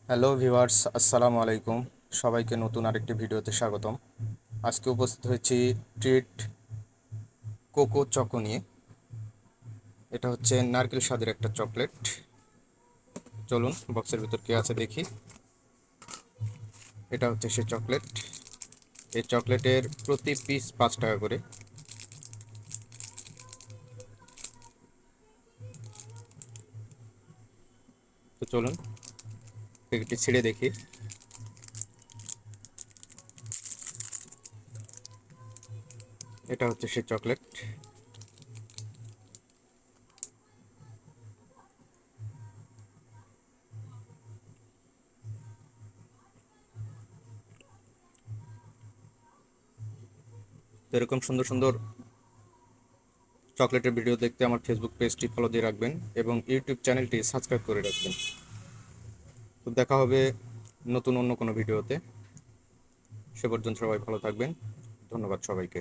Hello viewers, আসসালামু আলাইকুম। সবাইকে নতুন আরেকটি ভিডিওতে স্বাগতম। আজকে উপস্থিত হয়েছি ট্রিট কোকো চকো নিয়ে। এটা হচ্ছে নারকেল স্বাদের একটা চকলেট। চলুন বক্সের ভিতর কি আছে দেখি। এটা হচ্ছে সেই চকলেট। এই চকলেটের প্রতি পিস 5 টাকা করে। তো চলুন প্যাকেটটি ছিঁড়ে দেখি। এটা হচ্ছে সেই চকলেট। তো এরকম সুন্দর সুন্দর চকলেটের ভিডিও দেখতে আমার ফেসবুক পেজটি ফলো দিয়ে রাখবেন এবং ইউটিউব চ্যানেলটি সাবস্ক্রাইব করে রাখবেন। তো দেখা হবে নতুন অন্য কোনো ভিডিওতে। সে পর্যন্ত সবাই ভালো থাকবেন। ধন্যবাদ সবাইকে।